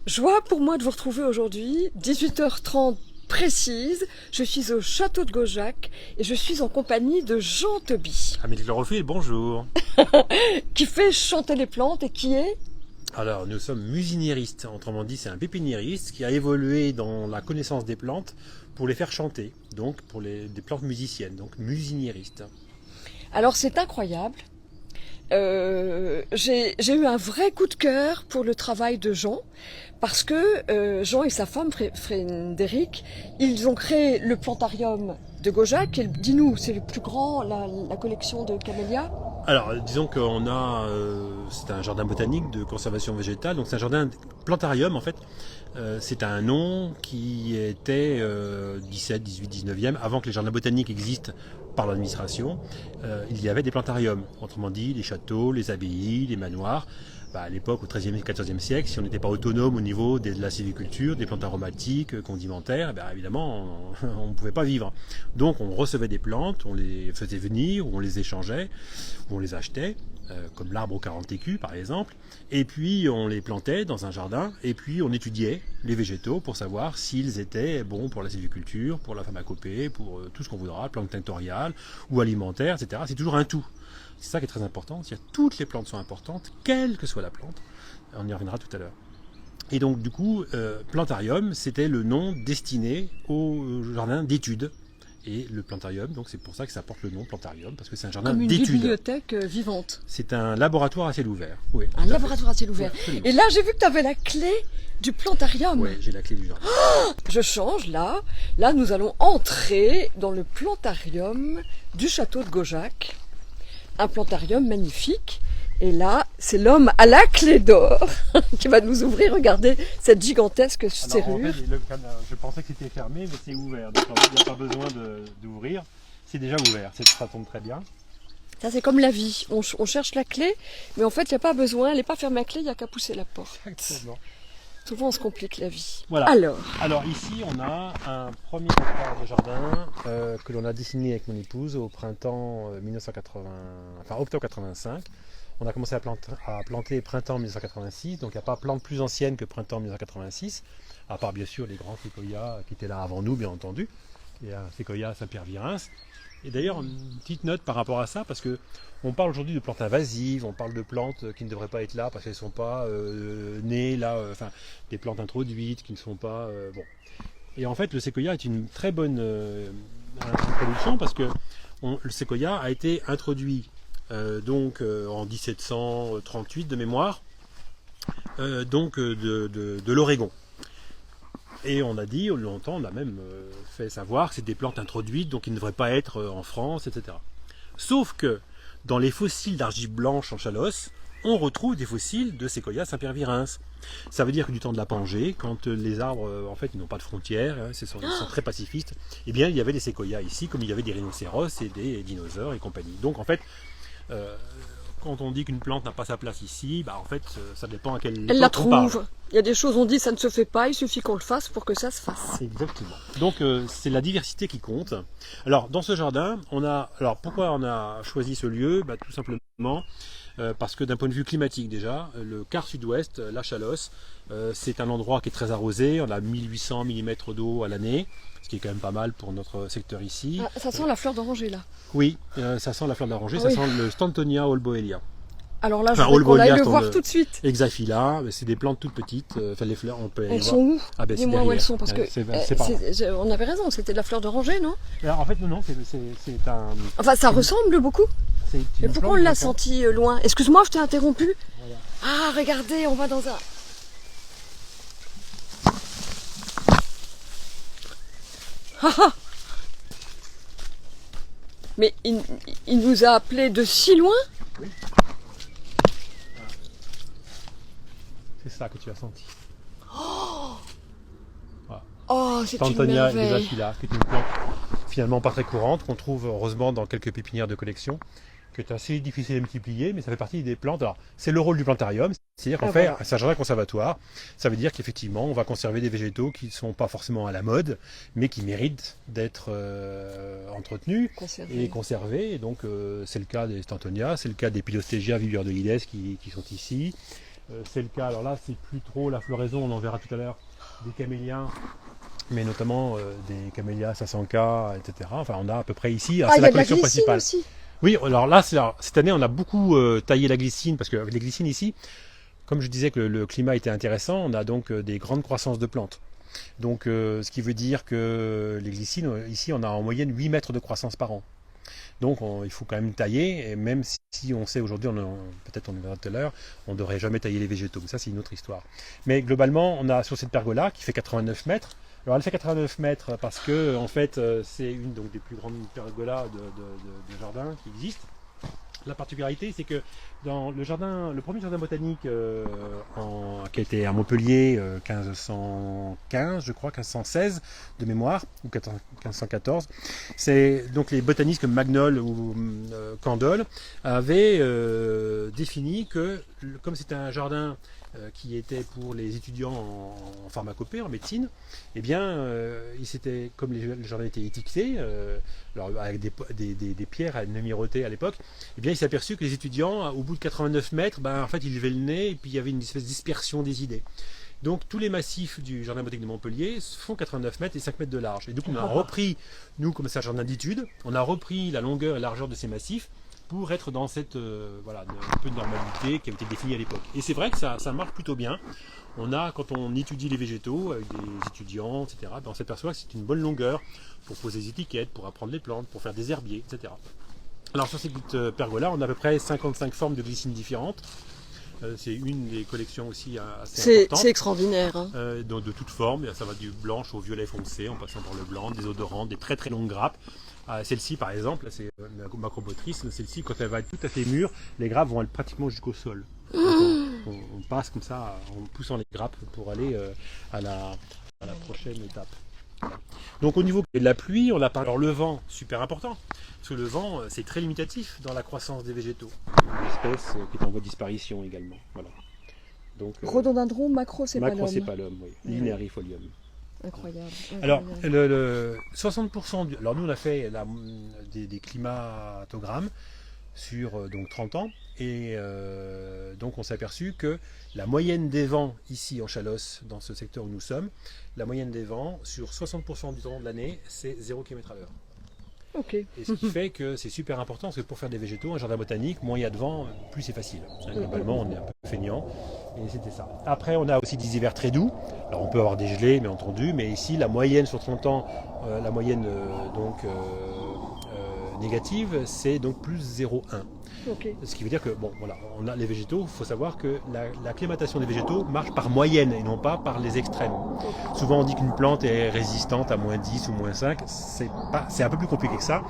Joie pour moi de vous retrouver aujourd'hui, 18h30 précise. Je suis au château de Gaujac et je suis en compagnie de Jean Toby, Ami de chlorophylle, bonjour. qui fait chanter les plantes et qui est... Alors, nous sommes musiniéristes. Autrement dit, c'est un pépiniériste qui a évolué dans la connaissance des plantes pour les faire chanter. Donc, pour des plantes musiciennes. Donc, musiniériste. Alors c'est incroyable. J'ai eu un vrai coup de cœur pour le travail de Jean, parce que Jean et sa femme Frédéric, ils ont créé le plantarium de Gaujac. Dis-nous, c'est le plus grand, la collection de camélias. Alors, disons qu'on a... c'est un jardin botanique de conservation végétale. Donc, c'est un jardin plantarium, en fait. C'est un nom qui était 17, 18, 19e, avant que les jardins botaniques existent par l'administration. Il y avait des plantariums, autrement dit les châteaux, les abbayes, les manoirs. À l'époque, au XIIIe et XIVe siècle, si on n'était pas autonome au niveau de la sylviculture, des plantes aromatiques, condimentaires, évidemment, on ne pouvait pas vivre. Donc on recevait des plantes, on les faisait venir, ou on les échangeait, ou on les achetait, comme l'arbre aux 40 écus par exemple, et puis on les plantait dans un jardin, et puis on étudiait les végétaux pour savoir s'ils étaient bons pour la sylviculture, pour la pharmacopée, pour tout ce qu'on voudra, plantes tinctoriales ou alimentaires, etc. C'est toujours un tout. C'est ça qui est très important, toutes les plantes sont importantes, quelle que soit la plante. On y reviendra tout à l'heure. Et donc du coup, plantarium, c'était le nom destiné au jardin d'études. Et le plantarium, donc c'est pour ça que ça porte le nom plantarium, parce que c'est un jardin Comme une d'études. bibliothèque vivante. C'est un laboratoire à ciel ouvert. Oui, Un laboratoire à ciel ouvert. absolument. Et là, j'ai vu que tu avais la clé du plantarium. Oui, j'ai la clé du jardin. Je change là. Là, nous allons entrer dans le plantarium du château de Gaujac. Un plantarium magnifique. Et là, c'est l'homme à la clé d'or qui va nous ouvrir. Regardez cette gigantesque serrure. En fait, je pensais que c'était fermé, mais c'est ouvert. Donc il n'y a pas besoin d'ouvrir. C'est déjà ouvert, ça tombe très bien. Ça, c'est comme la vie. On cherche la clé, mais en fait, il n'y a pas besoin. Elle n'est pas fermée à clé, il n'y a qu'à pousser la porte. Exactement. Souvent, on se complique la vie. Voilà. Alors, Ici, on a un premier hectare de jardin que l'on a dessiné avec mon épouse au printemps 1980, enfin octobre 85. On a commencé à planter printemps 1986, donc il n'y a pas de plante plus ancienne que printemps 1986, à part bien sûr les grands séquoias qui étaient là avant nous, bien entendu. Il y a un séquoia Saint-Pierre-Virins. Et d'ailleurs, une petite note par rapport à ça, parce que on parle aujourd'hui de plantes invasives, on parle de plantes qui ne devraient pas être là parce qu'elles ne sont pas nées là, enfin des plantes introduites qui ne sont pas... bon. Et en fait, le séquoia est une très bonne introduction parce que le séquoia a été introduit en 1738 de mémoire, de l'Oregon. Et on a dit, longtemps, on a même fait savoir que c'est des plantes introduites, donc ils ne devraient pas être en France, etc. Sauf que dans les fossiles d'argile blanche en Chalosse, on retrouve des fossiles de séquoia Saint-Pierre-Virins. Ça veut dire que du temps de la Pangée, quand les arbres, en fait, ils n'ont pas de frontières, hein, ils sont très pacifistes, eh bien, il y avait des séquoias ici, comme il y avait des rhinocéros et des dinosaures et compagnie. Donc, en fait, quand on dit qu'une plante n'a pas sa place ici, en fait, ça dépend à quelle elle la époque on parle. trouve. Il y a des choses, on dit, ça ne se fait pas, il suffit qu'on le fasse pour que ça se fasse. Exactement. Donc c'est la diversité qui compte. Alors dans ce jardin, pourquoi on a choisi ce lieu? Tout simplement parce que d'un point de vue climatique déjà, le quart sud-ouest, la Chalosse, c'est un endroit qui est très arrosé. On a 1800 mm d'eau à l'année, ce qui est quand même pas mal pour notre secteur ici. Ah, ça sent la fleur d'oranger là. Oui, ça sent la fleur d'oranger, Ah ça oui. sent le Stantonia olboelia. Alors là, je Enfin, voudrais qu'on aille le Olbolia, voir tout de suite. Hexaphila, c'est des plantes toutes petites. Les fleurs, on peut aller Elles voir. sont où? Ah ben, c'est Dis-moi où derrière. elles sont, parce que C'est par là. on avait raison, c'était de la fleur d'oranger, non? Alors, en fait, non, c'est un. Enfin, ça ressemble beaucoup. C'est une Mais pourquoi on plante l'a de- senti loin? Excuse-moi, je t'ai interrompu. Voilà. Ah, regardez, on va dans un... Ah, ah. Mais il nous a appelés de si loin? Oui. C'est ça que tu as senti. Voilà. Oh, c'est une Stantonia merveille. hexaphila, qui est une plante finalement pas très courante, qu'on trouve heureusement dans quelques pépinières de collection, qui est assez difficile à multiplier, mais ça fait partie des plantes. Alors, c'est le rôle du plantarium, c'est-à-dire qu'on fait Voilà. c'est un jardin conservatoire. Ça veut dire qu'effectivement, on va conserver des végétaux qui ne sont pas forcément à la mode, mais qui méritent d'être entretenus Conservé. et conservés. Et donc, c'est le cas des Stantonia, c'est le cas des Pilostégia viveurs de Lides qui sont ici. c'est le cas. Alors là, c'est plus trop la floraison, on en verra tout à l'heure, des camélias, mais notamment des camélias Sasanka, etc. Enfin, on a à peu près ici, c'est la collection principale. Aussi. Oui, alors là, cette année, on a beaucoup taillé la glycine, parce qu'avec les glycines ici, comme je disais que le climat était intéressant, on a donc des grandes croissances de plantes. Donc, ce qui veut dire que les glycines, ici, on a en moyenne 8 mètres de croissance par an. Donc il faut quand même tailler, et même si on sait aujourd'hui, peut-être on le verra tout à l'heure, on ne devrait jamais tailler les végétaux, mais ça c'est une autre histoire. Mais globalement, on a sur cette pergola qui fait 89 mètres. Alors elle fait 89 mètres parce que en fait c'est une donc, des plus grandes pergolas de jardin qui existent. La particularité, c'est que dans le premier jardin botanique qui a été à Montpellier 1515, je crois, 1516 de mémoire, ou 1514, c'est donc les botanistes comme Magnol ou Candolle avaient défini que, comme c'était un jardin qui était pour les étudiants en pharmacopée, en médecine, eh bien, comme les jardins étaient étiquetés, alors avec des pierres numérotées à l'époque, eh bien, il s'est aperçu que les étudiants, au bout de 89 mètres, en fait, ils levaient le nez et puis il y avait une espèce de dispersion des idées. Donc tous les massifs du jardin botanique de Montpellier font 89 mètres et 5 mètres de large. Et donc on a repris, nous comme c'est un jardin d'études, on a repris la longueur et la largeur de ces massifs pour être dans cette un peu de normalité qui avait été définie à l'époque. Et c'est vrai que ça marche plutôt bien. Quand on étudie les végétaux avec des étudiants, etc., on s'aperçoit que c'est une bonne longueur pour poser des étiquettes, pour apprendre les plantes, pour faire des herbiers, etc. Alors sur ces petites pergolas, on a à peu près 55 formes de glycines différentes. C'est une des collections aussi assez importantes. C'est extraordinaire. Hein. De toutes formes, ça va du blanche au violet foncé, en passant par le blanc, des odorantes, des très très longues grappes. Celle-ci par exemple, c'est une macrobotrice, celle-ci quand elle va être tout à fait mûre, les grappes vont aller pratiquement jusqu'au sol. On passe comme ça en poussant les grappes pour aller à la prochaine étape. Voilà. Donc au niveau de la pluie, on a parlé. Alors le vent, super important, parce que le vent c'est très limitatif dans la croissance des végétaux. Une espèce qui est en voie de disparition également. Voilà. Donc, rhododendron macrocépalum. Macrocépalum, oui. Linearifolium. Incroyable. Alors, le 60%, alors nous on a fait des climatogrammes sur donc 30 ans, et donc on s'est aperçu que la moyenne des vents ici en Chalosse, dans ce secteur où nous sommes, la moyenne des vents sur 60% du temps de l'année, c'est 0 km/h. Okay. Et ce qui fait que c'est super important, parce que pour faire des végétaux, un jardin botanique, moins il y a de vent, plus c'est facile. Globalement, on est un peu feignant, et c'était ça. Après, on a aussi des hivers très doux. Alors, on peut avoir des gelées, bien entendu, mais ici, la moyenne sur 30 ans, la moyenne négative, c'est donc plus 0,1. Okay. Ce qui veut dire que, bon, voilà, on a les végétaux, il faut savoir que l'acclimatation des végétaux marche par moyenne et non pas par les extrêmes. Souvent on dit qu'une plante est résistante à moins 10 ou moins 5, c'est un peu plus compliqué que ça.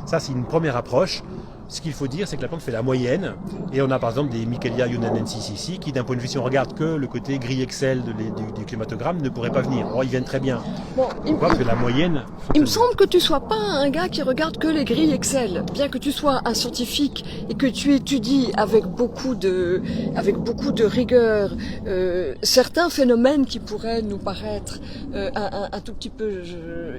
Ça c'est une première approche. Ce qu'il faut dire, c'est que la plante fait la moyenne, et on a par exemple des Michelia yunanensis ici, qui d'un point de vue, si on regarde que le côté gris Excel du climatogramme, ne pourraient pas venir. Or, ils viennent très bien. Bon, parce que la moyenne... Il me semble que tu sois pas un gars qui regarde que les grilles Excel. Bien que tu sois un scientifique et que tu étudies avec beaucoup de rigueur certains phénomènes qui pourraient nous paraître un tout petit peu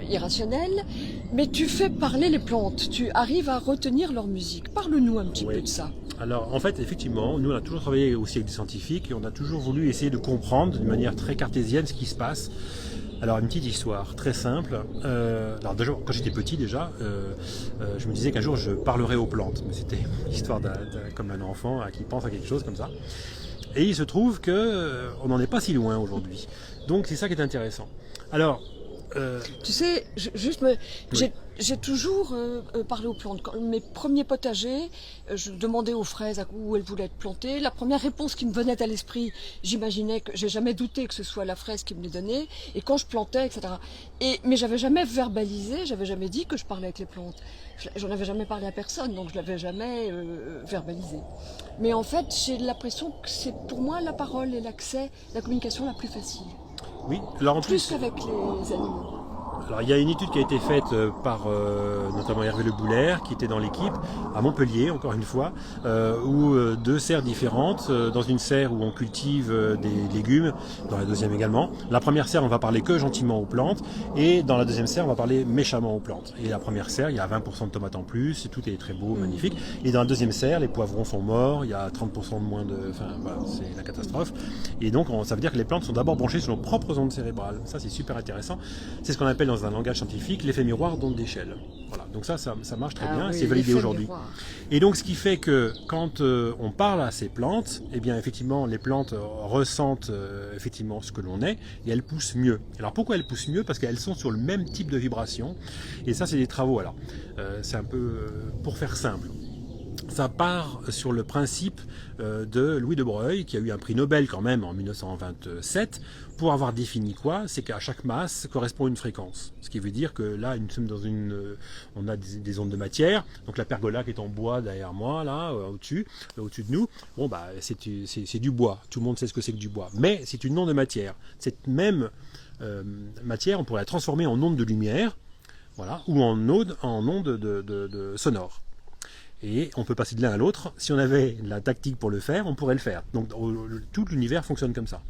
irrationnels, mais tu fais parler les plantes, tu arrives à retenir leur musique. Parle-nous un petit peu de ça. Alors en fait, effectivement, nous on a toujours travaillé aussi avec des scientifiques et on a toujours voulu essayer de comprendre d'une manière très cartésienne ce qui se passe. Alors une petite histoire très simple. Alors déjà, quand j'étais petit déjà, je me disais qu'un jour je parlerais aux plantes. Mais c'était l'histoire comme un enfant qui pense à quelque chose comme ça. Et il se trouve que on n'en est pas si loin aujourd'hui. Donc c'est ça qui est intéressant. Alors tu sais, j'ai toujours parlé aux plantes. Quand mes premiers potagers, je demandais aux fraises où elles voulaient être plantées. La première réponse qui me venait à l'esprit, j'imaginais que j'ai jamais douté que ce soit la fraise qui me les donnait. Et quand je plantais, etc. Mais j'avais jamais verbalisé, j'avais jamais dit que je parlais avec les plantes. J'en avais jamais parlé à personne, donc je l'avais jamais verbalisé. Mais en fait, j'ai l'impression que c'est pour moi la parole et l'accès, la communication la plus facile. Oui, alors en plus qu'avec les animaux. Alors il y a une étude qui a été faite par notamment Hervé Le Boulaire, qui était dans l'équipe, à Montpellier, encore une fois, où deux serres différentes, dans une serre où on cultive des légumes, dans la deuxième également. La première serre, on va parler que gentiment aux plantes, et dans la deuxième serre, on va parler méchamment aux plantes. Et la première serre, il y a 20% de tomates en plus, et tout est très beau, magnifique. Et dans la deuxième serre, les poivrons sont morts, il y a 30% de moins de... Enfin voilà, c'est la catastrophe. Et donc ça veut dire que les plantes sont d'abord branchées sur nos propres ondes cérébrales. Ça c'est super intéressant. C'est ce qu'on appelle dans un langage scientifique l'effet miroir d'onde d'échelle. Voilà. Donc ça marche très bien, oui, c'est validé aujourd'hui. miroir. Et donc ce qui fait que quand on parle à ces plantes, eh bien effectivement les plantes ressentent effectivement ce que l'on est et elles poussent mieux. Alors pourquoi elles poussent mieux? Parce qu'elles sont sur le même type de vibration. Et ça c'est des travaux. Alors c'est un peu pour faire simple. Ça part sur le principe de Louis de Broglie, qui a eu un prix Nobel quand même en 1927, pour avoir défini quoi? C'est qu'à chaque masse correspond une fréquence. Ce qui veut dire que là, nous sommes dans on a des ondes de matière. Donc la pergola qui est en bois derrière moi, là, au-dessus de nous, bon bah c'est du bois. Tout le monde sait ce que c'est que du bois. Mais c'est une onde de matière. Cette même matière, on pourrait la transformer en onde de lumière, voilà, ou en onde de sonore. Et on peut passer de l'un à l'autre. Si on avait la tactique pour le faire, on pourrait le faire. Donc tout l'univers fonctionne comme ça.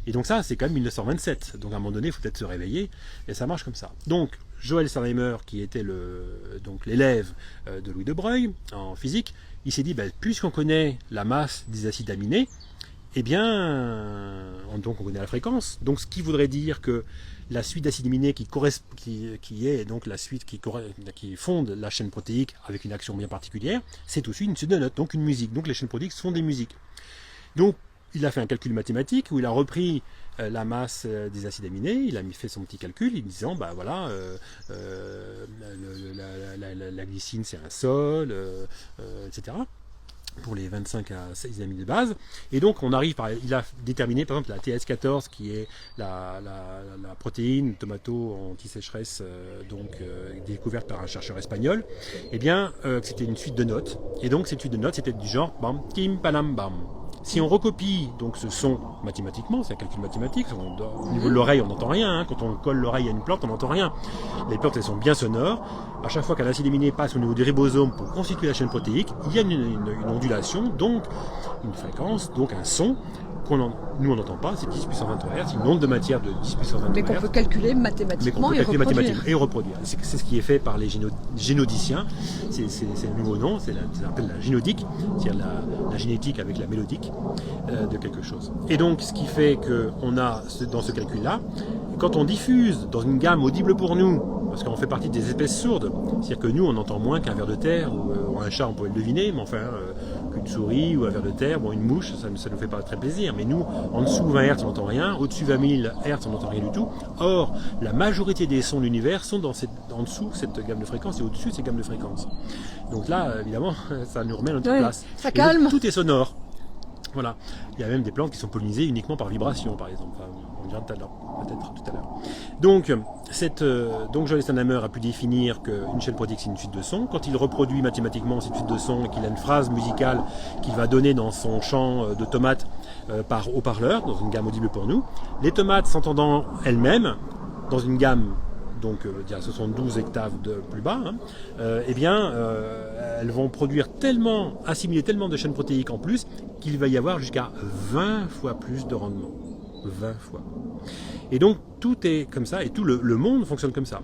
Et donc ça, c'est quand même 1927. Donc à un moment donné, il faut peut-être se réveiller. Et ça marche comme ça. Donc Joël Sternheimer, qui était l'élève de Louis de Broglie en physique, il s'est dit, puisqu'on connaît la masse des acides aminés, eh bien, donc on connaît la fréquence. Donc ce qui voudrait dire que la suite d'acides aminés qui est donc la suite qui fonde la chaîne protéique avec une action bien particulière, c'est aussi une suite de notes, donc une musique. Donc les chaînes protéiques sont des musiques. Donc il a fait un calcul mathématique où il a repris la masse des acides aminés, il a fait son petit calcul, en disant voilà, la glycine c'est un sol, etc. pour les 25 à 6 amines de base. Et donc on arrive il a déterminé par exemple la TS14 qui est la protéine tomato anti-sécheresse découverte par un chercheur espagnol, et bien c'était une suite de notes. Et donc cette suite de notes c'était du genre bam tim palam bam. Si on recopie donc ce son mathématiquement, c'est un calcul mathématique, au niveau de l'oreille on n'entend rien, hein. Quand on colle l'oreille à une plante on n'entend rien. Les plantes elles sont bien sonores. À chaque fois qu'un acide aminé passe au niveau du ribosome pour constituer la chaîne protéique, il y a une ondulation, donc une fréquence, donc un son nous on n'entend pas, c'est 10 puissance 23 Hz, une onde de matière de 10 puissance 23 Hz. Mais qu'on peut calculer mathématiquement et reproduire. C'est ce qui est fait par les génodiciens, c'est le nouveau nom, ça s'appelle la génodique, c'est-à-dire la génétique avec la mélodique de quelque chose. Et donc ce qui fait qu'on a dans ce calcul-là, quand on diffuse dans une gamme audible pour nous, parce qu'on fait partie des espèces sourdes, c'est-à-dire que nous on entend moins qu'un ver de terre ou un chat on pourrait le deviner, mais enfin qu'une souris ou un ver de terre, une mouche, ça nous fait pas très plaisir. Mais nous, en dessous 20 Hz, on n'entend rien. Au-dessus 20 000 Hz, on n'entend rien du tout. Or, la majorité des sons de l'univers sont en dessous cette gamme de fréquences et au-dessus de cette gamme de fréquences. Donc là, évidemment, ça nous remet à notre place. Ça calme. Donc, tout est sonore. Voilà. Il y a même des plantes qui sont pollinisées uniquement par vibration, par exemple. Enfin, on dira peut-être tout à l'heure. Donc Joël Sternheimer a pu définir qu'une chaîne protéique c'est une suite de sons. Quand il reproduit mathématiquement cette suite de sons et qu'il a une phrase musicale qu'il va donner dans son champ de tomates par haut-parleur, dans une gamme audible pour nous, les tomates s'entendant elles-mêmes, dans une gamme donc 72 octaves de plus bas, elles vont assimiler tellement de chaînes protéiques en plus qu'il va y avoir jusqu'à 20 fois plus de rendement. 20 fois. Et donc tout est comme ça et tout le monde fonctionne comme ça.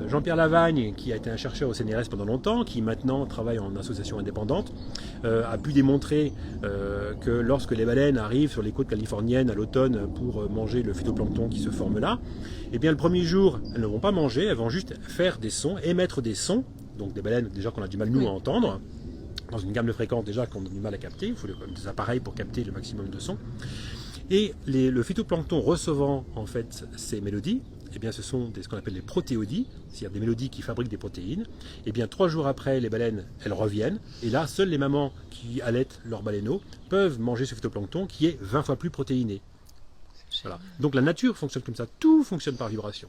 Jean-Pierre Lavagne, qui a été un chercheur au CNRS pendant longtemps, qui maintenant travaille en association indépendante, a pu démontrer que lorsque les baleines arrivent sur les côtes californiennes à l'automne pour manger le phytoplancton qui se forme là, eh bien le premier jour, elles ne vont pas manger, elles vont juste faire des sons, émettre des sons, donc des baleines déjà qu'on a du mal nous à entendre, dans une gamme de fréquences déjà qu'on a du mal à capter, il faut des appareils pour capter le maximum de sons. Et le phytoplancton recevant en fait ces mélodies, eh bien ce sont ce qu'on appelle les protéodies, c'est-à-dire des mélodies qui fabriquent des protéines. Et bien 3 jours après, les baleines, elles reviennent. Et là, seules les mamans qui allaitent leurs baleineaux peuvent manger ce phytoplancton qui est 20 fois plus protéiné. Voilà. Donc la nature fonctionne comme ça, tout fonctionne par vibration.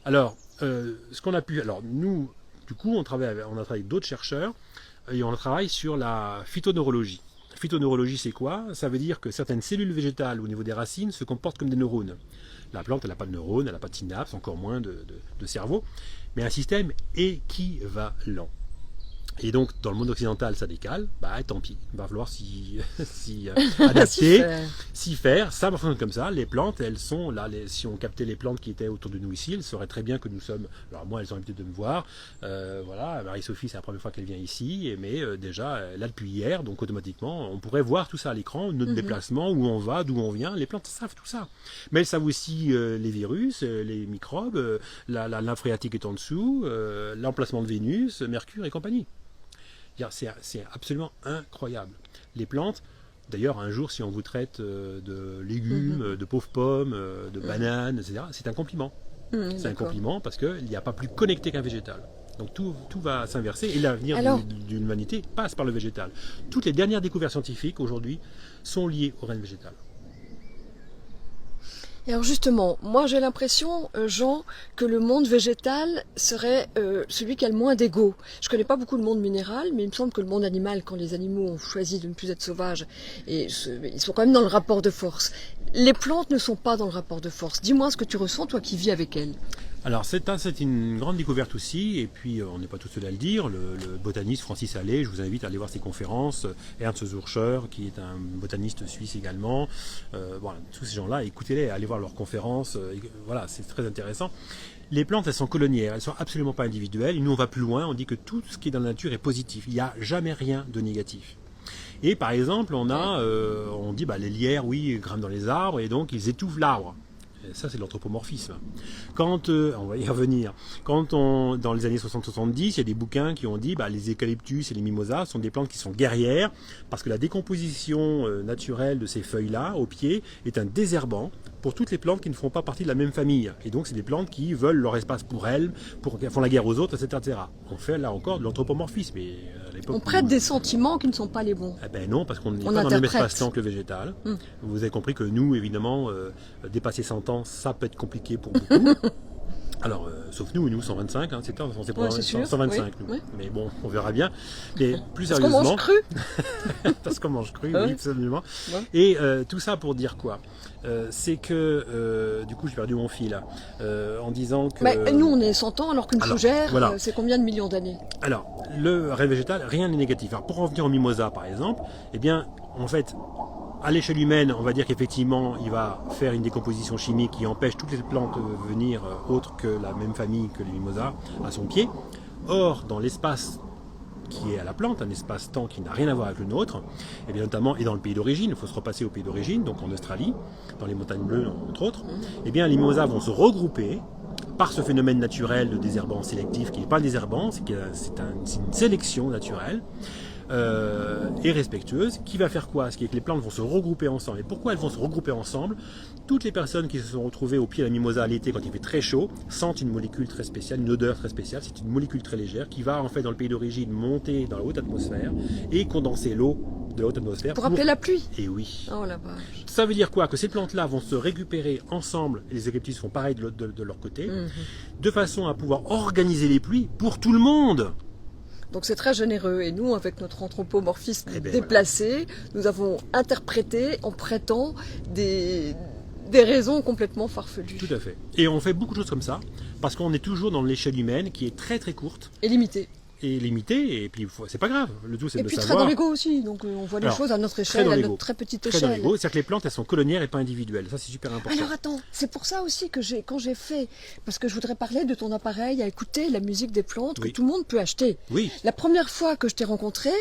Alors, nous, du coup, on a travaillé avec d'autres chercheurs et on travaille sur la phytoneurologie. phytoneurologie, c'est quoi? Ça veut dire que certaines cellules végétales au niveau des racines se comportent comme des neurones. La plante, elle n'a pas de neurones, elle n'a pas de synapses, encore moins de cerveau, mais un système équivalent. Et donc, dans le monde occidental, ça décale, tant pis, il va falloir s'y adapter, s'y faire. Ça fonctionne comme ça. Les plantes, elles sont là. Si on captait les plantes qui étaient autour de nous ici, elles sauraient très bien que nous sommes. Alors moi, elles ont l'habitude de me voir. Voilà, Marie-Sophie, c'est la première fois qu'elle vient ici, mais déjà, là depuis hier, donc automatiquement, on pourrait voir tout ça à l'écran, notre déplacement, où on va, d'où on vient. Les plantes savent tout ça. Mais elles savent aussi les virus, les microbes, la lymphe phréatique est en dessous, l'emplacement de Vénus, Mercure et compagnie. C'est absolument incroyable. Les plantes, d'ailleurs, un jour, si on vous traite de légumes, de pauvres pommes, de bananes, etc., c'est un compliment. C'est un compliment parce qu'il n'y a pas plus connecté qu'un végétal. Donc tout va s'inverser et l'avenir de l'humanité passe par le végétal. Toutes les dernières découvertes scientifiques aujourd'hui sont liées au règne végétal. Et alors justement, moi j'ai l'impression, Jean, que le monde végétal serait celui qui a le moins d'ego. Je connais pas beaucoup le monde minéral, mais il me semble que le monde animal, quand les animaux ont choisi de ne plus être sauvages, ils sont quand même dans le rapport de force. Les plantes ne sont pas dans le rapport de force. Dis-moi ce que tu ressens, toi qui vis avec elles. Alors c'est une grande découverte aussi, et puis on n'est pas tout seul à le dire, le botaniste Francis Allais, je vous invite à aller voir ses conférences, Ernst Zürcher, qui est un botaniste suisse également, voilà, tous ces gens-là, écoutez-les, allez voir leurs conférences, voilà, c'est très intéressant. Les plantes, elles sont coloniaires, elles sont absolument pas individuelles, et nous on va plus loin, on dit que tout ce qui est dans la nature est positif, il n'y a jamais rien de négatif. Et par exemple, on dit les lierres, oui, grimpent dans les arbres, et donc ils étouffent l'arbre. Et ça, c'est de l'anthropomorphisme. Quand, on va y revenir, dans les années 60-70, il y a des bouquins qui ont dit les eucalyptus et les mimosas sont des plantes qui sont guerrières parce que la décomposition naturelle de ces feuilles-là, au pied, est un désherbant pour toutes les plantes qui ne font pas partie de la même famille. Et donc, c'est des plantes qui veulent leur espace pour elles, font la guerre aux autres, etc. On fait là encore de l'anthropomorphisme. Et à l'époque, on prête des sentiments qui ne sont pas les bons. Non, parce qu'on n'est pas dans le même espace-temps que le végétal. Vous avez compris que nous, évidemment, dépasser 100 ans, ça peut être compliqué pour beaucoup. Alors, sauf nous 125, c'est pas 125 oui, nous. Oui. Mais bon, on verra bien. Mais plus parce sérieusement. Qu'on mange cru. Parce qu'on mange cru, oui, absolument. Ouais. Et tout ça pour dire quoi? C'est que, du coup, j'ai perdu mon fil, en disant que... nous, on est 100 ans, alors qu'une fougère, voilà. C'est combien de millions d'années? Alors, le règne végétal, rien n'est négatif. Alors, pour en venir au mimosa, par exemple, eh bien, en fait... À l'échelle humaine, on va dire qu'effectivement, il va faire une décomposition chimique qui empêche toutes les plantes de venir autres que la même famille que les mimosas à son pied. Or, dans l'espace qui est à la plante, un espace-temps qui n'a rien à voir avec le nôtre, et bien notamment et dans le pays d'origine, il faut se repasser au pays d'origine, donc en Australie, dans les montagnes bleues entre autres, et bien les mimosas vont se regrouper par ce phénomène naturel de désherbant sélectif qui n'est pas un désherbant, c'est une sélection naturelle. Et respectueuse, qui va faire quoi? Ce qui est que les plantes vont se regrouper ensemble. Et pourquoi elles vont se regrouper ensemble? Toutes les personnes qui se sont retrouvées au pied de la mimosa à l'été quand il fait très chaud sentent une molécule très spéciale, une odeur très spéciale. C'est une molécule très légère qui va en fait dans le pays d'origine monter dans la haute atmosphère et condenser l'eau de la haute atmosphère. Pour appeler la pluie. Et oui. Oh la vache. Ça veut dire quoi? Que ces plantes-là vont se récupérer ensemble, et les eucalyptus font pareil de leur côté, de façon à pouvoir organiser les pluies pour tout le monde. Donc c'est très généreux. Et nous, avec notre anthropomorphisme déplacé, nous avons interprété en prêtant des raisons complètement farfelues. Tout à fait. Et on fait beaucoup de choses comme ça, parce qu'on est toujours dans l'échelle humaine qui est très très courte. Et limitée. Et limité, et puis c'est pas grave, le tout c'est de le savoir. Et puis très dans l'ego aussi, donc on voit les choses à notre échelle, à notre très petite échelle. Très dans l'ego, c'est-à-dire que les plantes elles sont coloniaires et pas individuelles, ça c'est super important. Alors attends, c'est pour ça aussi que quand j'ai fait, parce que je voudrais parler de ton appareil à écouter la musique des plantes que tout le monde peut acheter. Oui. La première fois que je t'ai rencontré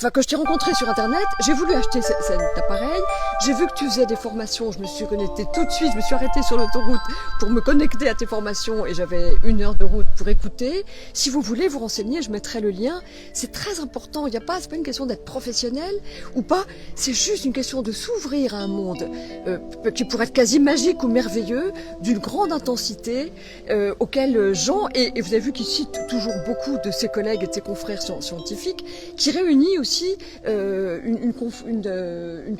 sur internet, j'ai voulu acheter cet appareil, j'ai vu que tu faisais des formations, je me suis connectée tout de suite, je me suis arrêtée sur l'autoroute pour me connecter à tes formations et j'avais 1 heure de route pour écouter. Si vous voulez vous renseigner, je mettrai le lien. C'est très important, c'est pas une question d'être professionnel ou pas, c'est juste une question de s'ouvrir à un monde qui pourrait être quasi magique ou merveilleux, d'une grande intensité, auquel Jean, et vous avez vu qu'il cite toujours beaucoup de ses collègues et de ses confrères scientifiques, qui réunit aussi une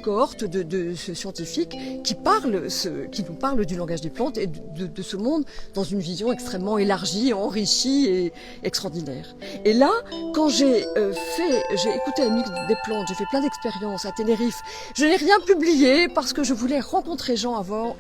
cohorte de de ce scientifique qui nous parle du langage des plantes et de ce monde dans une vision extrêmement élargie, enrichie et extraordinaire. Et là, quand j'ai écouté la musique des plantes, j'ai fait plein d'expériences à Tenerife. Je n'ai rien publié parce que je voulais rencontrer Jean avant,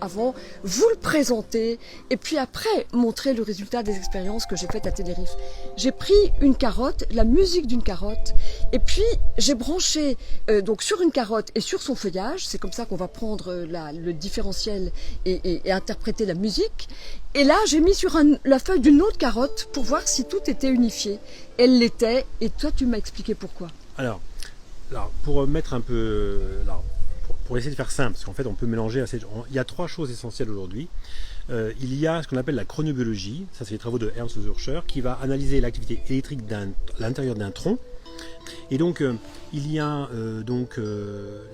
vous le présenter et puis après montrer le résultat des expériences que j'ai faites à Tenerife. J'ai pris une carotte, la musique d'une carotte, et puis j'ai branché donc sur une carotte et sur son feuillage. C'est comme ça qu'on va prendre le différentiel et interpréter la musique. Et là, j'ai mis sur la feuille d'une autre carotte pour voir si tout était unifié. Elle l'était, et toi, tu m'as expliqué pourquoi. Alors pour mettre un peu... pour essayer de faire simple, parce qu'en fait, on peut mélanger il y a 3 choses essentielles aujourd'hui. Il y a ce qu'on appelle la chronobiologie, ça c'est les travaux de Ernst Zürcher, qui va analyser l'activité électrique à l'intérieur d'un tronc. Et donc, il y a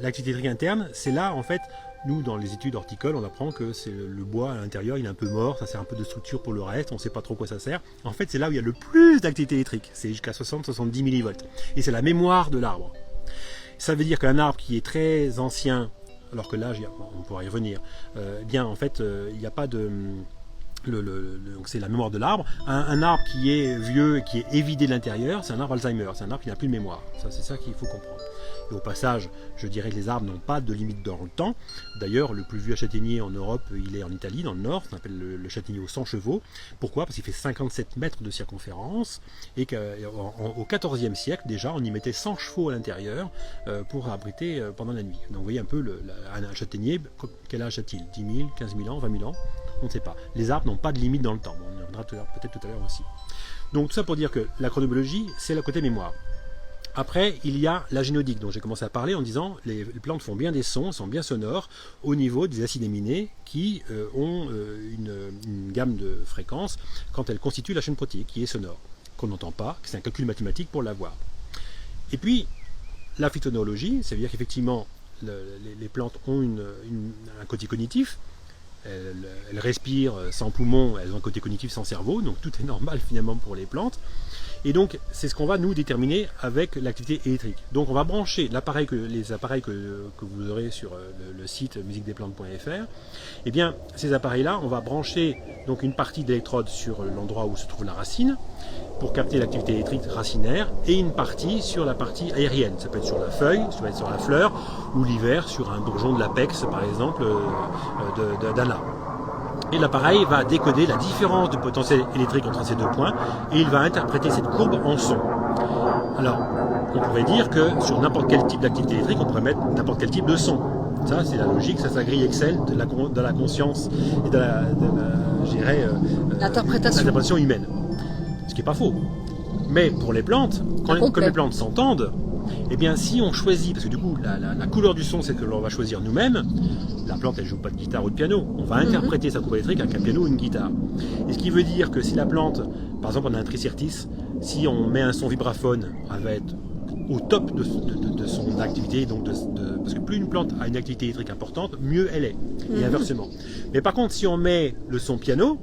l'activité électrique interne, c'est là, en fait, nous, dans les études horticoles, on apprend que c'est le bois à l'intérieur, il est un peu mort, ça sert un peu de structure pour le reste, on ne sait pas trop quoi ça sert. En fait, c'est là où il y a le plus d'activité électrique, c'est jusqu'à 60-70 millivolts. Et c'est la mémoire de l'arbre. Ça veut dire qu'un arbre qui est très ancien, alors que l'âge, on pourra y revenir, en fait, il n'y a pas de... donc c'est la mémoire de l'arbre. Un arbre qui est vieux et qui est évidé de l'intérieur, c'est un arbre Alzheimer, c'est un arbre qui n'a plus de mémoire. Ça, c'est ça qu'il faut comprendre. Et au passage, je dirais que les arbres n'ont pas de limite dans le temps. D'ailleurs, le plus vieux châtaignier en Europe, il est en Italie, dans le nord, ça s'appelle le châtaignier aux 100 chevaux. Pourquoi ? Parce qu'il fait 57 mètres de circonférence et qu'au XIVe siècle, déjà, on y mettait 100 chevaux à l'intérieur pour abriter pendant la nuit. Donc vous voyez un peu, un châtaignier, quel âge a-t-il ? 10 000, 15 000 ans, 20 000 ans ? On ne sait pas. Les arbres n'ont pas de limite dans le temps. Bon, on y reviendra peut-être tout à l'heure aussi. Donc tout ça pour dire que la chronobiologie, c'est le côté mémoire. Après, il y a la génodique dont j'ai commencé à parler en disant les plantes font bien des sons, sont bien sonores au niveau des acides aminés qui ont une gamme de fréquences quand elles constituent la chaîne protéique qui est sonore, qu'on n'entend pas, que c'est un calcul mathématique pour l'avoir. Et puis, la phytonologie, ça veut dire qu'effectivement, les plantes ont un côté cognitif. Elles respirent sans poumons, elles ont un côté cognitif sans cerveau, donc tout est normal finalement pour les plantes. Et donc c'est ce qu'on va nous déterminer avec l'activité électrique. Donc on va brancher les appareils que vous aurez sur le site musiquedesplantes.fr. Et bien ces appareils-là, on va brancher donc une partie d'électrode sur l'endroit où se trouve la racine pour capter l'activité électrique racinaire et une partie sur la partie aérienne. Ça peut être sur la feuille, ça peut être sur la fleur ou l'hiver sur un bourgeon de l'apex par exemple d'un arbre. Et l'appareil va décoder la différence de potentiel électrique entre ces deux points et il va interpréter cette courbe en son. Alors, on pourrait dire que sur n'importe quel type d'activité électrique, on pourrait mettre n'importe quel type de son. Ça, c'est la logique, ça c'est la grille Excel de la conscience et de l'interprétation humaine. Ce qui n'est pas faux. Mais pour les plantes, comme les plantes s'entendent, eh bien si on choisit, parce que du coup la couleur du son c'est que l'on va choisir nous-mêmes, la plante elle joue pas de guitare ou de piano, on va interpréter sa courbe électrique avec un piano ou une guitare. Et ce qui veut dire que si la plante, par exemple on a un tricertis, si on met un son vibraphone, elle va être au top de son activité, donc parce que plus une plante a une activité électrique importante, mieux elle est, et inversement. Mais par contre si on met le son piano,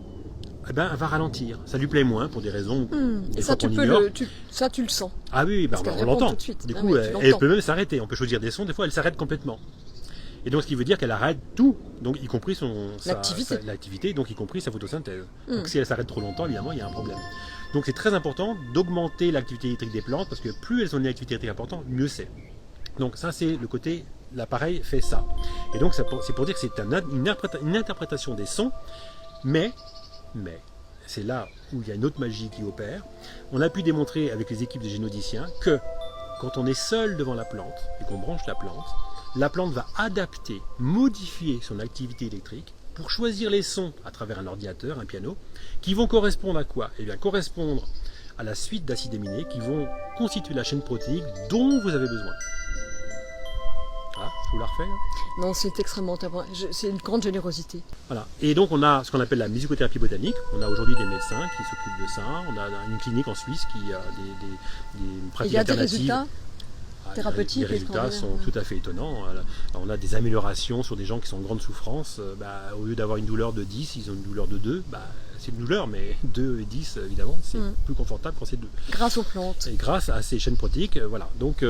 eh ben, elle va ralentir. Ça lui plaît moins pour des raisons et ça, tu le sens. Ah oui, on l'entend. Du coup, elle peut même s'arrêter. On peut choisir des sons, des fois elle s'arrête complètement. Et donc ce qui veut dire qu'elle arrête tout, donc y compris l'activité, donc y compris sa photosynthèse. Donc si elle s'arrête trop longtemps, évidemment, il y a un problème. Donc c'est très important d'augmenter l'activité électrique des plantes, parce que plus elles ont une activité électrique importante, mieux c'est. Donc ça c'est le côté, l'appareil fait ça. Et donc c'est pour dire que c'est une interprétation des sons, mais c'est là où il y a une autre magie qui opère. On a pu démontrer avec les équipes de génodiciens que quand on est seul devant la plante et qu'on branche la plante va adapter, modifier son activité électrique pour choisir les sons à travers un ordinateur, un piano, qui vont correspondre à quoi ? Eh bien, correspondre à la suite d'acides aminés qui vont constituer la chaîne protéique dont vous avez besoin. Ah, je vous la refais là ? Non, c'est extrêmement important. C'est une grande générosité. Voilà. Et donc on a ce qu'on appelle la musicothérapie botanique. On a aujourd'hui des médecins qui s'occupent de ça. On a une clinique en Suisse qui a des pratiques alternatives. Il y a des résultats thérapeutiques. Les résultats sont tout à fait étonnants. On a des améliorations sur des gens qui sont en grande souffrance. Au lieu d'avoir une douleur de 10, ils ont une douleur de 2. c'est une douleur, mais 2 et 10, évidemment, c'est plus confortable quand c'est 2. Grâce aux plantes. Et grâce à ces chaînes protéiques, voilà. Donc,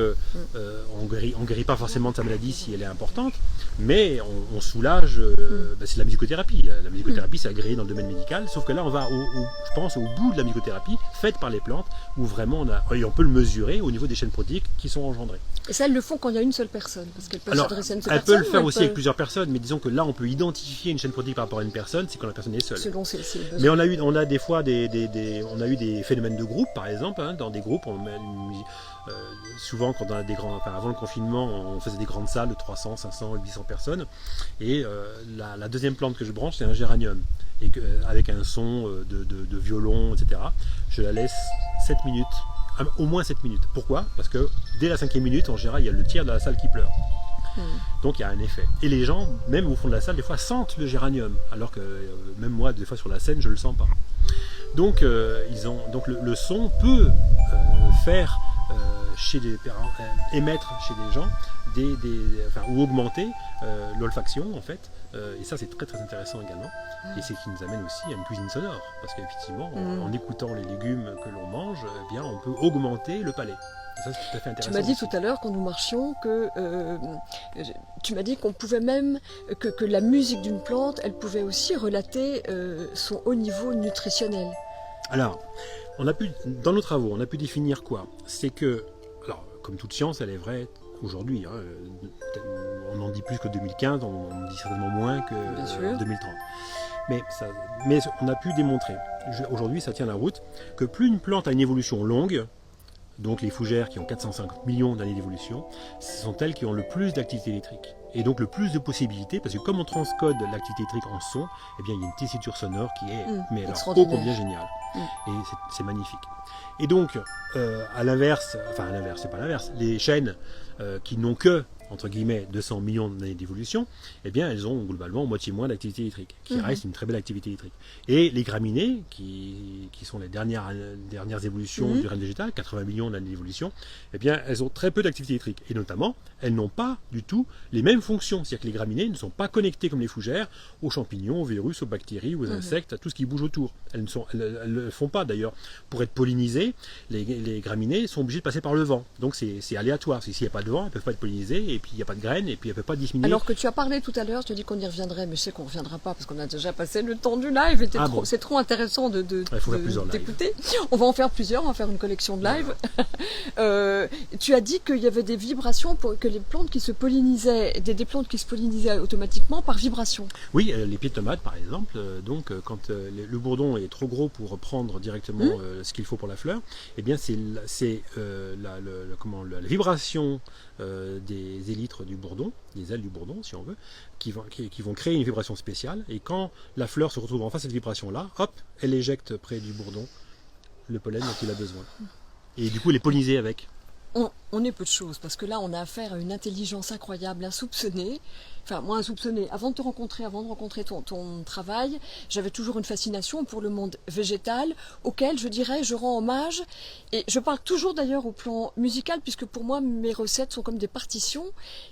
on guérit pas forcément de sa maladie si elle est importante, mais on soulage. C'est de la musicothérapie. La musicothérapie, c'est agréé dans le domaine médical, sauf que là, on va, je pense, au bout de la musicothérapie faite par les plantes, où vraiment on peut le mesurer au niveau des chaînes protéiques qui sont engendrées. Et ça, elles le font quand il y a une seule personne, parce qu'elles peuvent s'adresser à une seule personne. personne. Elle peut le faire aussi avec plusieurs personnes, mais disons que là, on peut identifier une chaîne protéique par rapport à une personne, c'est quand la personne est seule. Selon ses besoins. Mais on a des fois on a eu des phénomènes de groupe, par exemple, dans des groupes. Souvent, quand on a avant le confinement, on faisait des grandes salles de 300, 500, 800 personnes. Et la deuxième plante que je branche, c'est un géranium, et avec un son de violon, etc. Je la laisse 7 minutes. Au moins 7 minutes. Pourquoi? Parce que dès la 5e minute, en général, il y a le tiers de la salle qui pleure. Donc il y a un effet. Et les gens, même au fond de la salle, des fois sentent le géranium, alors que même moi, des fois sur la scène, je ne le sens pas. Donc, le son peut faire émettre chez des gens ou augmenter l'olfaction en fait. Et ça c'est très très intéressant également. Et c'est ce qui nous amène aussi à une cuisine sonore, parce qu'effectivement en écoutant les légumes que l'on mange, eh bien on peut augmenter le palais. Ça, c'est tout à fait intéressant. Tu m'as dit tout à l'heure quand nous marchions que tu m'as dit qu'on pouvait même que la musique d'une plante, elle pouvait aussi relater son haut niveau nutritionnel. Alors, dans nos travaux, on a pu définir quoi? C'est que, alors, comme toute science, elle est vraie aujourd'hui. On en dit plus que 2015, on en dit certainement moins que 2030. Mais on a pu démontrer, aujourd'hui ça tient la route, que plus une plante a une évolution longue, donc les fougères qui ont 405 millions d'années d'évolution, ce sont elles qui ont le plus d'activité électrique. Et donc le plus de possibilités, parce que comme on transcode l'activité électrique en son, eh bien il y a une tessiture sonore qui est ô combien géniale. Et c'est magnifique. Et donc, à l'inverse, c'est pas l'inverse, les chênes qui n'ont que, entre guillemets, 200 millions d'années d'évolution, eh bien elles ont globalement moitié moins d'activité électrique, qui reste une très belle activité électrique. Et les graminées, qui sont les dernières évolutions du règne végétal, 80 millions d'années d'évolution, eh bien elles ont très peu d'activité électrique. Et notamment, elles n'ont pas du tout les mêmes fonctions. C'est-à-dire que les graminées ne sont pas connectées comme les fougères aux champignons, aux virus, aux bactéries, aux insectes, à tout ce qui bouge autour. Elles ne le font pas d'ailleurs. Pour être pollinisées, les graminées sont obligées de passer par le vent. Donc c'est aléatoire. S'il n'y a pas de vent, elles ne peuvent pas être pollinisées, et puis il n'y a pas de graines, et puis elles ne peuvent pas disséminer. Alors que tu as parlé tout à l'heure, je te dis qu'on y reviendrait, mais je sais qu'on ne reviendra pas parce qu'on a déjà passé le temps du live. C'est trop intéressant d'écouter. On va en faire plusieurs, on va faire une collection de live. Tu as dit qu'il y avait des vibrations que les plantes qui se pollinisaient, des plantes qui se pollinisaient automatiquement par vibration. Oui, les pieds de tomates par exemple, quand le bourdon est trop gros pour prendre directement ce qu'il faut pour la fleur, eh bien c'est la vibration des élytres du bourdon, des ailes du bourdon si on veut, qui vont créer une vibration spéciale, et quand la fleur se retrouve en face de cette vibration-là, hop, elle éjecte près du bourdon le pollen dont il a besoin. Et du coup, elle est pollinisée avec. On est peu de choses, parce que là, on a affaire à une intelligence incroyable, insoupçonnée. Enfin, moi, insoupçonnée. Avant de rencontrer ton travail, j'avais toujours une fascination pour le monde végétal, auquel, je dirais, je rends hommage. Et je parle toujours d'ailleurs au plan musical, puisque pour moi, mes recettes sont comme des partitions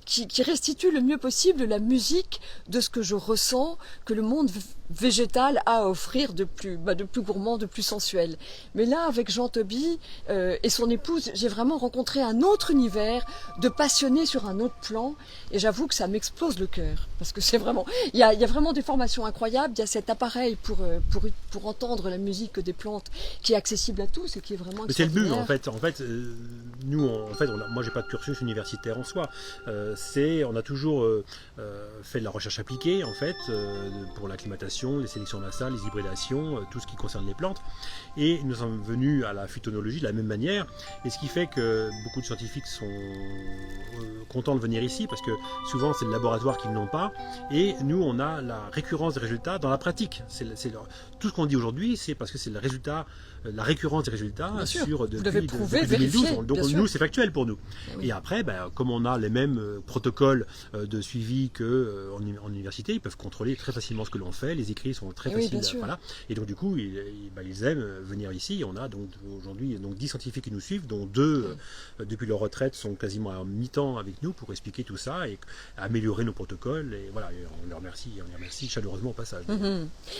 qui restituent le mieux possible la musique de ce que je ressens, que le monde végétal a à offrir de plus gourmand, de plus sensuel. Mais là, avec Jean Toby et son épouse, j'ai vraiment rencontré un autre univers de passionnés sur un autre plan, et j'avoue que ça m'explose le cœur, parce que c'est vraiment, il y a vraiment des formations incroyables. Il y a cet appareil pour entendre la musique des plantes qui est accessible à tous et qui est vraiment extraordinaire. C'est le but moi j'ai pas de cursus universitaire en soi. On a toujours fait de la recherche appliquée en fait pour l'acclimatation, les sélections nasales, les hybridations, tout ce qui concerne les plantes. Et nous sommes venus à la phytonologie de la même manière. Et ce qui fait que beaucoup de scientifiques sont contents de venir ici, parce que souvent c'est le laboratoire qui ne l'ont pas. Et nous, on a la récurrence des résultats dans la pratique. Tout ce qu'on dit aujourd'hui, c'est parce que c'est le résultat, la récurrence des résultats depuis 2012. Donc nous, c'est factuel pour nous. Oui. Et après, comme on a les mêmes protocoles de suivi qu'en université, ils peuvent contrôler très facilement ce que l'on fait. Les écrits sont très faciles. Voilà. Et donc du coup, ils aiment venir ici. On a donc aujourd'hui 10 scientifiques qui nous suivent, dont 2 depuis depuis leur retraite, sont quasiment à mi-temps avec nous pour expliquer tout ça et améliorer nos protocoles. Et voilà, et on les remercie chaleureusement au passage.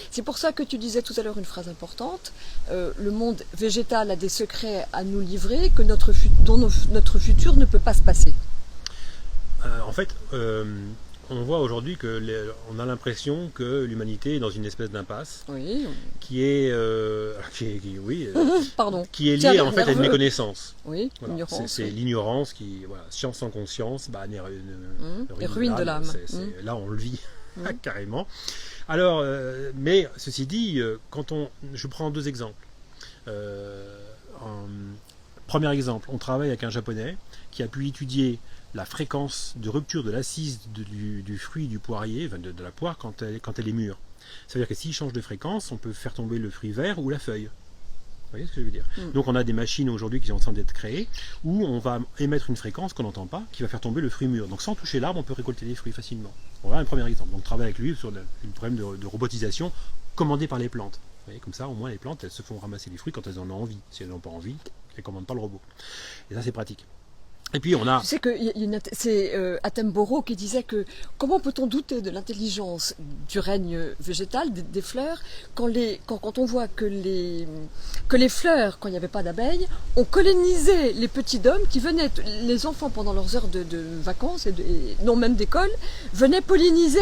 C'est pour ça que tu disais tout à l'heure une phrase importante. Le monde végétal a des secrets à nous livrer dont notre futur ne peut pas se passer. En fait, on voit aujourd'hui on a l'impression que l'humanité est dans une espèce d'impasse Oui. qui est Pardon. qui est liée en fait à une méconnaissance. Oui, Voilà. l'ignorance. C'est l'ignorance qui, voilà, science sans conscience, ruine de l'âme. Là, on le vit carrément. Alors, mais ceci dit, je prends 2 exemples. Premier exemple, on travaille avec un Japonais qui a pu étudier la fréquence de rupture de l'assise du fruit du poirier, de la poire, quand elle est mûre. Ça veut dire que s'il change de fréquence, on peut faire tomber le fruit vert ou la feuille. Vous voyez ce que je veux dire? Donc on a des machines aujourd'hui qui sont en train d'être créées où on va émettre une fréquence qu'on n'entend pas, qui va faire tomber le fruit mûr. Donc sans toucher l'arbre, on peut récolter des fruits facilement. Voilà un premier exemple. Donc on travaille avec lui sur le problème de robotisation commandé par les plantes. Vous voyez, comme ça, au moins les plantes, elles se font ramasser les fruits quand elles en ont envie. Si elles n'ont pas envie, elles ne commandent pas le robot. Et ça, c'est pratique. Et puis on a... Tu sais que c'est Attenborough qui disait que comment peut-on douter de l'intelligence du règne végétal, des fleurs, quand on voit que les fleurs, quand il n'y avait pas d'abeilles, ont colonisé les petits d'hommes qui venaient, les enfants pendant leurs heures de vacances, et non même d'école, venaient polliniser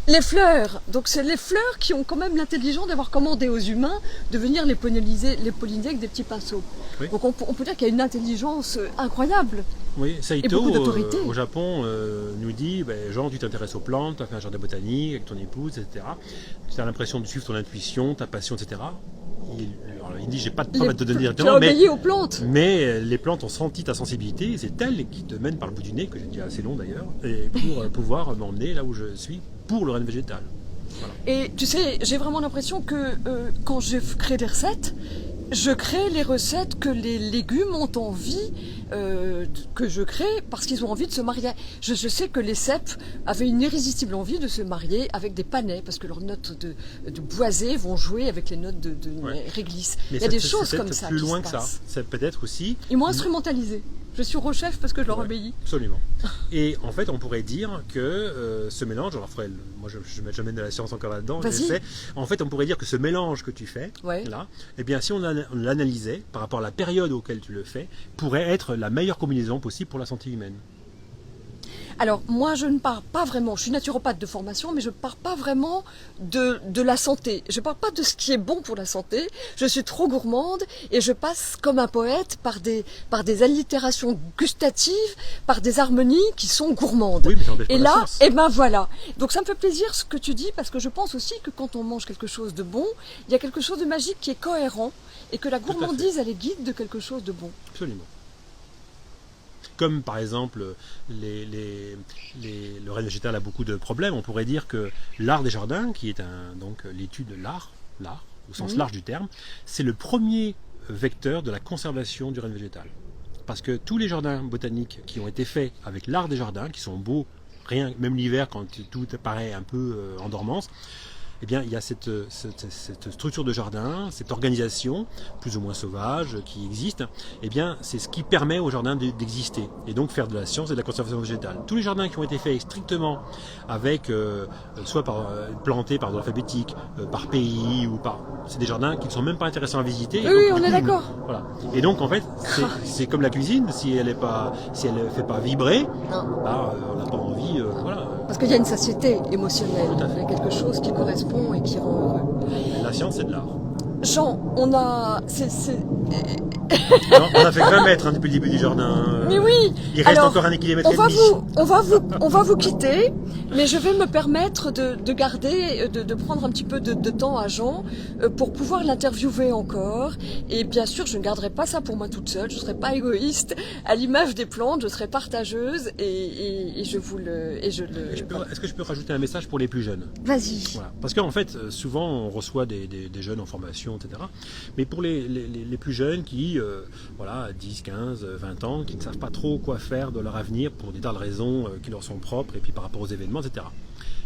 les fleurs. Donc c'est les fleurs qui ont quand même l'intelligence d'avoir commandé aux humains de venir les polliniser avec des petits pinceaux. Oui. Donc on peut dire qu'il y a une intelligence incroyable. Oui, Saito, beaucoup d'autorité. Au Japon, nous dit, Jean, tu t'intéresses aux plantes, tu as fait un jardin botanique avec ton épouse, etc. Tu as l'impression de suivre ton intuition, ta passion, etc. Il dit, j'ai pas de preuve à te donner directement, aux plantes. Mais les plantes ont senti ta sensibilité, et c'est elles qui te mènent par le bout du nez, que j'ai dit assez long d'ailleurs, et pour pouvoir m'emmener là où je suis, pour le règne végétal. Voilà. Et tu sais, j'ai vraiment l'impression que quand je crée des recettes, je crée les recettes que les légumes ont envie que je crée parce qu'ils ont envie de se marier. Je sais que les cèpes avaient une irrésistible envie de se marier avec des panais parce que leurs notes de boisé vont jouer avec les notes de réglisse. Mais il y a des choses comme ça. Plus loin que ça. C'est peut-être aussi. Ils m'ont instrumentalisé. Je suis rechef parce que je leur obéis. Absolument. Et en fait, on pourrait dire que ce mélange, alors moi je mène de la science encore là-dedans, en fait, on pourrait dire que ce mélange que tu fais, là, eh bien, si on l'analysait par rapport à la période auquel tu le fais, pourrait être la meilleure combinaison possible pour la santé humaine. Alors, moi, je ne parle pas vraiment, je suis naturopathe de formation, mais je ne parle pas vraiment de la santé. Je ne parle pas de ce qui est bon pour la santé. Je suis trop gourmande et je passe comme un poète par des allitérations gustatives, par des harmonies qui sont gourmandes. Oui, mais ça n'empêche pas et la là, science. et ben voilà. Donc ça me fait plaisir ce que tu dis, parce que je pense aussi que quand on mange quelque chose de bon, il y a quelque chose de magique qui est cohérent et que la gourmandise, elle est guide de quelque chose de bon. Absolument. Comme par exemple, le règne végétal a beaucoup de problèmes, on pourrait dire que l'art des jardins, qui est donc l'étude de l'art, au sens large du terme, c'est le premier vecteur de la conservation du règne végétal. Parce que tous les jardins botaniques qui ont été faits avec l'art des jardins, qui sont beaux, même l'hiver quand tout paraît un peu en dormance, eh bien, il y a cette structure de jardin, cette organisation, plus ou moins sauvage, qui existe. Eh bien, c'est ce qui permet au jardin d'exister et donc faire de la science et de la conservation végétale. Tous les jardins qui ont été faits strictement avec, soit plantés par ordre alphabétique, par pays ou c'est des jardins qui ne sont même pas intéressants à visiter. Oui, on est d'accord. Voilà. Et donc, en fait, c'est comme la cuisine. Si elle fait pas vibrer, on n'a pas envie. Voilà. Parce qu'il y a une satiété émotionnelle. Il y a quelque chose qui correspond et qui rend heureux. La science, c'est de l'art. Jean, on a... Non, on a fait 20 mètres depuis le début du jardin. Mais oui. Il reste encore 1,5 km. On va vous quitter, mais je vais me permettre de garder, de prendre un petit peu de temps à Jean pour pouvoir l'interviewer encore. Et bien sûr, je ne garderai pas ça pour moi toute seule. Je ne serai pas égoïste. À l'image des plantes, je serai partageuse et je vous le... Est-ce que je peux rajouter un message pour les plus jeunes? Vas-y. Voilà. Parce qu'en fait, souvent, on reçoit des jeunes en formation, etc. Mais pour les plus jeunes qui, 10, 15, 20 ans, qui ne savent pas trop quoi faire de leur avenir pour des tas de raisons qui leur sont propres et puis par rapport aux événements, etc.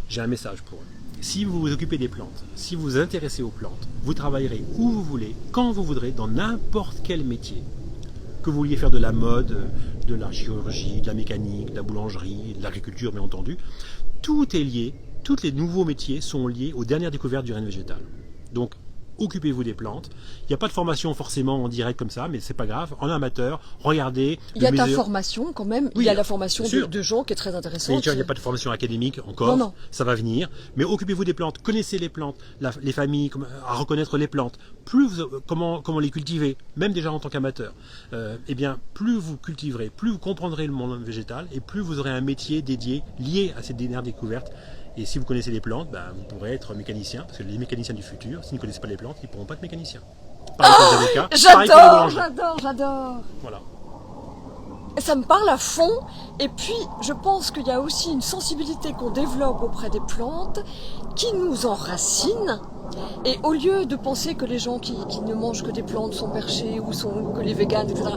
J'ai un message pour eux. Si vous vous occupez des plantes, si vous vous intéressez aux plantes, vous travaillerez où vous voulez, quand vous voudrez, dans n'importe quel métier. que vous vouliez faire de la mode, de la chirurgie, de la mécanique, de la boulangerie, de l'agriculture bien entendu, tout est lié, tous les nouveaux métiers sont liés aux dernières découvertes du règne végétal. Donc, occupez-vous des plantes. Il n'y a pas de formation forcément en direct comme ça, mais c'est pas grave. En amateur, regardez. Il y a ta formation quand même. Oui, il y a la formation bien sûr. de gens qui est très intéressante. Il n'y a pas de formation académique encore. Non. Ça va venir. Mais occupez-vous des plantes. Connaissez les plantes, les familles, à reconnaître les plantes. Comment les cultiver, même déjà en tant qu'amateur. Eh bien, plus vous cultiverez, plus vous comprendrez le monde végétal, et plus vous aurez un métier dédié, lié à ces dernières découvertes. Et si vous connaissez les plantes, vous pourrez être mécanicien, parce que les mécaniciens du futur, s'ils ne connaissent pas les plantes, ils ne pourront pas être mécaniciens. Pareil pour les avocats, pareil pour les boulangers. J'adore. Voilà. Ça me parle à fond. Et puis, je pense qu'il y a aussi une sensibilité qu'on développe auprès des plantes qui nous enracine. Et au lieu de penser que les gens qui ne mangent que des plantes sont perchés ou que les véganes, etc.,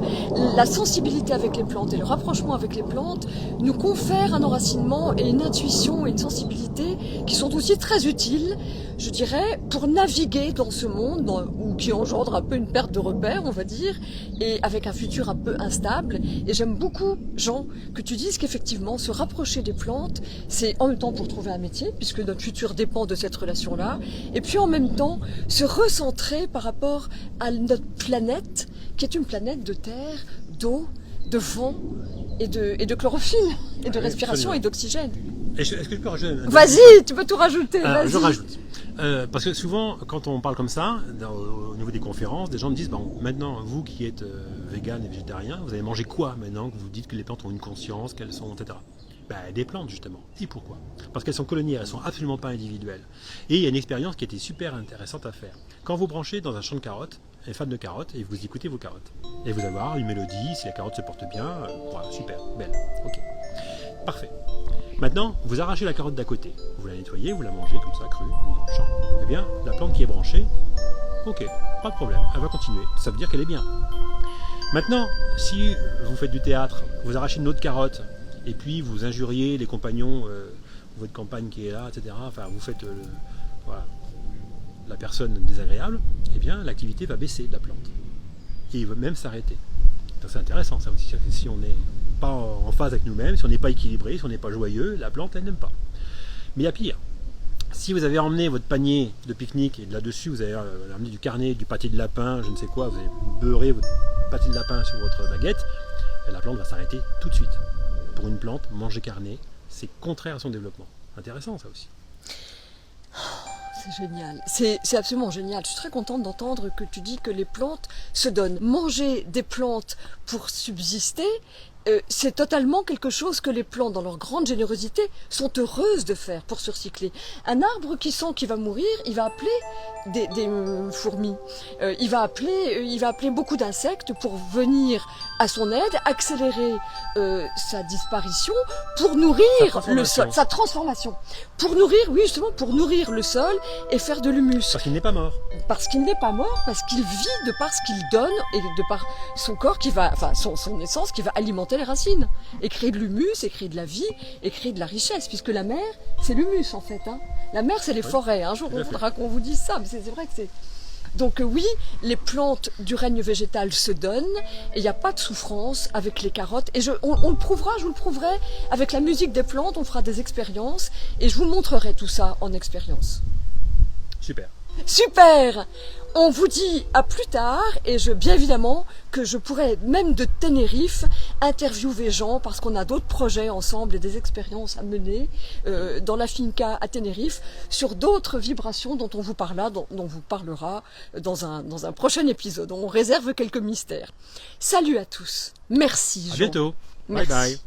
la sensibilité avec les plantes et le rapprochement avec les plantes nous confèrent un enracinement et une intuition et une sensibilité qui sont aussi très utiles, je dirais, pour naviguer dans ce monde ou qui engendre un peu une perte de repères, on va dire, et avec un futur un peu instable. Et j'aime beaucoup, Jean, que tu dises qu'effectivement, se rapprocher des plantes, c'est en même temps pour trouver un métier, puisque notre futur dépend de cette relation-là, et puis en même temps, se recentrer par rapport à notre planète, qui est une planète de terre, d'eau, de vent et de chlorophylle, et de respiration et d'oxygène. Est-ce que je peux rajouter Vas-y, tu peux tout rajouter. Vas-y. Je rajoute. Parce que souvent, quand on parle comme ça, au niveau des conférences, des gens me disent, maintenant, vous qui êtes vegan et végétarien, vous allez manger quoi maintenant que vous dites que les plantes ont une conscience, qu'elles sont, etc. Des plantes, justement. Et pourquoi? Parce qu'elles sont coloniales, elles sont absolument pas individuelles. Et il y a une expérience qui était super intéressante à faire. Quand vous branchez dans un champ de carottes, les fans de carottes, et vous écoutez vos carottes. Et vous allez avoir une mélodie, si la carotte se porte bien, voilà, super, belle, ok. Parfait. Maintenant, vous arrachez la carotte d'à côté. Vous la nettoyez, vous la mangez comme ça, crue, dans le champ. Eh bien, la plante qui est branchée, ok, pas de problème, elle va continuer. Ça veut dire qu'elle est bien. Maintenant, si vous faites du théâtre, vous arrachez une autre carotte, et puis vous injuriez les compagnons, votre compagne qui est là, etc. Enfin, vous faites voilà, la personne désagréable, eh bien, l'activité va baisser de la plante. Et il va même s'arrêter. C'est intéressant, ça aussi. Si on n'est pas en phase avec nous-mêmes, si on n'est pas équilibré, si on n'est pas joyeux, la plante, elle n'aime pas. Mais il y a pire. Si vous avez emmené votre panier de pique-nique et de là-dessus, vous avez amené du carnet, du pâté de lapin, je ne sais quoi, vous avez beurré votre pâté de lapin sur votre baguette, et la plante va s'arrêter tout de suite. Pour une plante, manger carné, c'est contraire à son développement. Intéressant, ça aussi. C'est génial, c'est absolument génial. Je suis très contente d'entendre que tu dis que les plantes se donnent. Manger des plantes pour subsister, c'est totalement quelque chose que les plantes, dans leur grande générosité, sont heureuses de faire pour se recycler. Un arbre qui sent qu'il va mourir, il va appeler des fourmis. Il va appeler beaucoup d'insectes pour venir à son aide, accélérer sa disparition, pour nourrir le sol, sa transformation. Pour nourrir, oui, justement, pour nourrir le sol et faire de l'humus. Parce qu'il n'est pas mort. Parce qu'il n'est pas mort, parce qu'il vit de par ce qu'il donne et de par son corps qui va, enfin son essence qui va alimenter les racines et créer de l'humus, et créer de la vie, et créer de la richesse, puisque la mer, c'est l'humus en fait. La mer, c'est les forêts. Un jour, on voudra qu'on vous dise ça, mais c'est vrai que c'est... Donc oui, les plantes du règne végétal se donnent, et il n'y a pas de souffrance avec les carottes. Et on le prouvera, je vous le prouverai, avec la musique des plantes, on fera des expériences, et je vous montrerai tout ça en expérience. Super. Super! On vous dit à plus tard, et bien évidemment que je pourrais même de Tenerife interviewer Jean, parce qu'on a d'autres projets ensemble et des expériences à mener dans la finca à Tenerife sur d'autres vibrations dont on vous parlera, dont vous parlera dans un prochain épisode. On réserve quelques mystères. Salut à tous. Merci Jean. À bientôt. Merci. Bye bye.